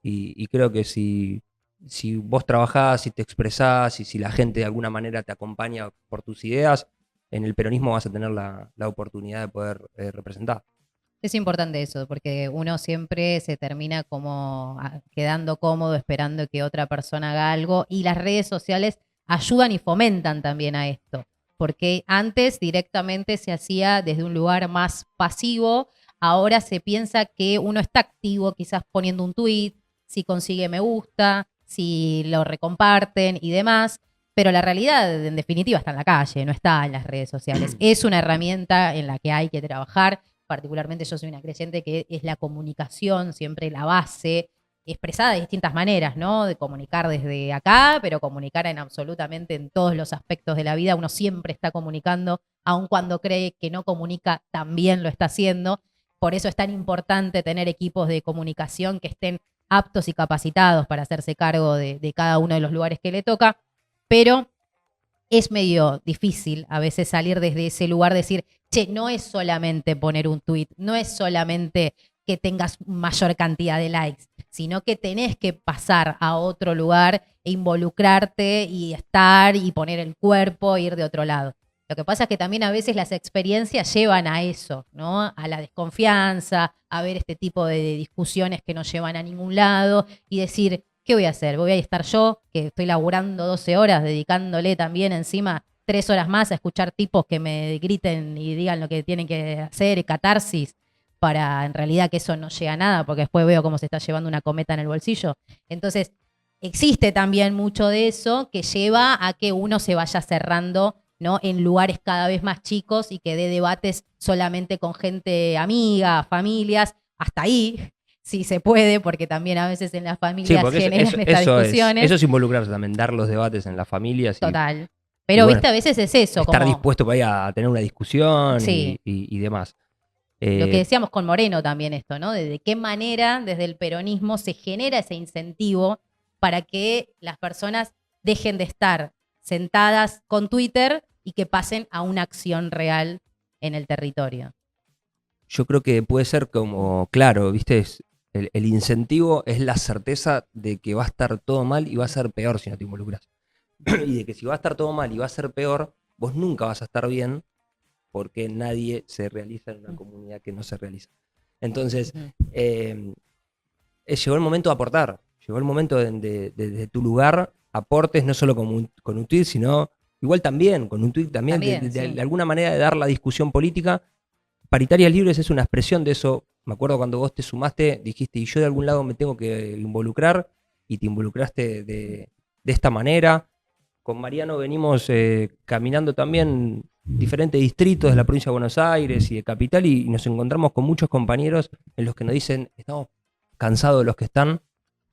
y creo que si vos trabajás, si te expresás y si la gente de alguna manera te acompaña por tus ideas, en el peronismo vas a tener la oportunidad de poder representar. Es importante eso, porque uno siempre se termina como quedando cómodo esperando que otra persona haga algo y las redes sociales ayudan y fomentan también a esto, porque antes directamente se hacía desde un lugar más pasivo, ahora se piensa que uno está activo quizás poniendo un tweet, si consigue me gusta, si lo recomparten y demás, pero la realidad en definitiva está en la calle, no está en las redes sociales. Es una herramienta en la que hay que trabajar. Particularmente yo soy una creyente que es la comunicación siempre la base, expresada de distintas maneras, ¿no? De comunicar desde acá, pero comunicar en absolutamente en todos los aspectos de la vida. Uno siempre está comunicando, aun cuando cree que no comunica, también lo está haciendo. Por eso es tan importante tener equipos de comunicación que estén aptos y capacitados para hacerse cargo de cada uno de los lugares que le toca. Pero es medio difícil a veces salir desde ese lugar, decir, che, no es solamente poner un tweet, no es solamente que tengas mayor cantidad de likes, sino que tenés que pasar a otro lugar e involucrarte y estar y poner el cuerpo e ir de otro lado. Lo que pasa es que también a veces las experiencias llevan a eso, ¿no? A la desconfianza, a ver este tipo de discusiones que no llevan a ningún lado y decir, ¿qué voy a hacer? Voy a estar yo, que estoy laburando 12 horas, dedicándole también encima 3 horas más a escuchar tipos que me griten y digan lo que tienen que hacer, catarsis, para en realidad que eso no llega a nada, porque después veo cómo se está llevando una cometa en el bolsillo. Entonces, existe también mucho de eso que lleva a que uno se vaya cerrando, ¿no? En lugares cada vez más chicos y que dé debates solamente con gente amiga, familias, hasta ahí, si se puede, porque también a veces en las Sí, familias porque generan estas discusiones. eso es involucrarse también, dar los debates en las familias Total. Pero, bueno, viste, a veces es eso, estar como dispuesto para ir a tener una discusión sí, y demás. lo que Eh, decíamos con Moreno también esto, ¿no? De qué manera desde el peronismo se genera ese incentivo para que las personas dejen de estar sentadas con Twitter y que pasen a una acción real en el territorio. yo creo que puede ser como, claro, ¿viste? El incentivo es la certeza de que va a estar todo mal y va a ser peor si no te involucras. Y de que si va a estar todo mal y va a ser peor, vos nunca vas a estar bien porque nadie se realiza en una comunidad que no se realiza. Entonces, Ujú. llegó el momento de aportar, llegó el momento de tu lugar, aportes no solo con un tweet, sino igual también, con un tweet también, También, sí. de alguna manera de dar la discusión política. Paritarias Libres es una expresión de eso. Me acuerdo cuando vos te sumaste, dijiste, y yo de algún lado me tengo que involucrar, y te involucraste de esta manera. Con Mariano venimos caminando también diferentes distritos de la provincia de Buenos Aires y de Capital y nos encontramos con muchos compañeros en los que nos dicen, estamos cansados de los que están,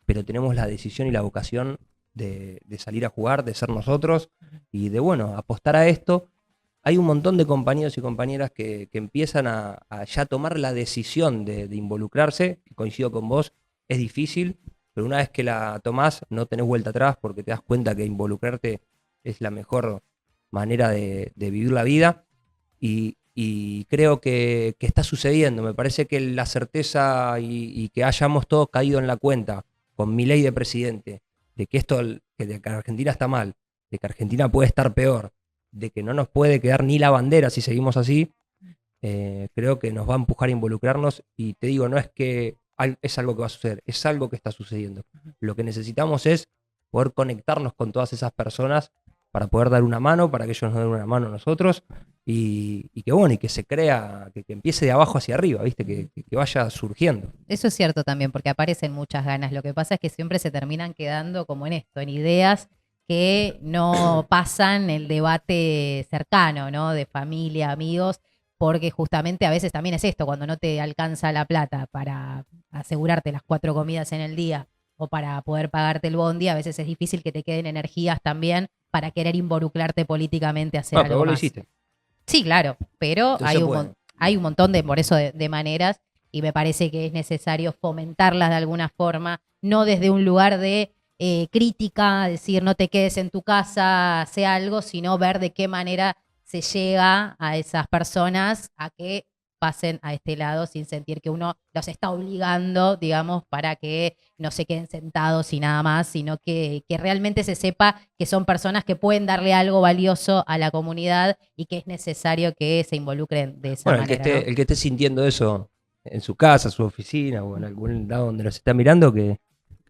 pero tenemos la decisión y la vocación de salir a jugar, de ser nosotros y de, bueno, apostar a esto. Hay un montón de compañeros y compañeras que empiezan a ya tomar la decisión de involucrarse, que coincido con vos, es difícil, pero una vez que la tomás no tenés vuelta atrás porque te das cuenta que involucrarte es la mejor manera de vivir la vida y creo que está sucediendo. Me parece que la certeza y que hayamos todos caído en la cuenta con Milei de presidente, de que esto, de que Argentina está mal, de que Argentina puede estar peor, de que no nos puede quedar ni la bandera si seguimos así, creo que nos va a empujar a involucrarnos. Y te digo, no es que es algo que va a suceder, es algo que está sucediendo. Lo que necesitamos es poder conectarnos con todas esas personas para poder dar una mano, para que ellos nos den una mano a nosotros, y que bueno, y que se crea, que empiece de abajo hacia arriba, ¿viste? Que vaya surgiendo. Eso es cierto también, porque aparecen muchas ganas. Lo que pasa es que siempre se terminan quedando como en esto, en ideas que no pasan el debate cercano, ¿no? De familia, amigos, porque justamente a veces también es esto, cuando no te alcanza la plata para asegurarte las 4 comidas en el día o para poder pagarte el bondi, a veces es difícil que te queden energías también para querer involucrarte políticamente a hacer No, pero algo vos lo más. hiciste. Sí, claro, pero Entonces se puede. hay un montón de, por eso, de maneras, y me parece que es necesario fomentarlas de alguna forma, no desde un lugar de crítica, decir no te quedes en tu casa, sea algo, sino ver de qué manera se llega a esas personas a que pasen a este lado sin sentir que uno los está obligando, digamos, para que no se queden sentados y nada más, sino que realmente se sepa que son personas que pueden darle algo valioso a la comunidad y que es necesario que se involucren de esa Bueno, manera. ¿no? el que esté sintiendo eso en su casa, su oficina o en algún lado donde nos está mirando, que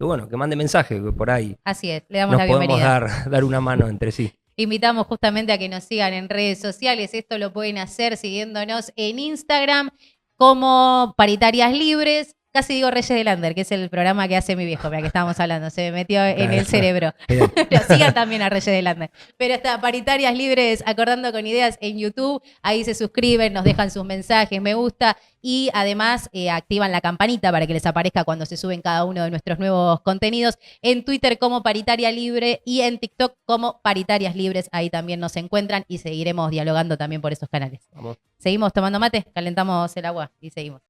bueno, que mande mensaje, que por ahí Así es, le damos nos la podemos bienvenida. dar una mano entre sí. Invitamos justamente a que nos sigan en redes sociales. Esto lo pueden hacer siguiéndonos en Instagram como Paritarias Libres. Casi digo Reyes del Under, que es el programa que hace mi viejo, para que estábamos hablando, se me metió en el cerebro. Lo sigan también a Reyes del Under. Pero está Paritarias Libres, acordando con ideas en YouTube. Ahí se suscriben, nos dejan sus mensajes, me gusta. Y además activan la campanita para que les aparezca cuando se suben cada uno de nuestros nuevos contenidos. En Twitter como Paritaria Libre y en TikTok como Paritarias Libres. Ahí también nos encuentran y seguiremos dialogando también por esos canales. Vamos. Seguimos tomando mate, calentamos el agua y seguimos.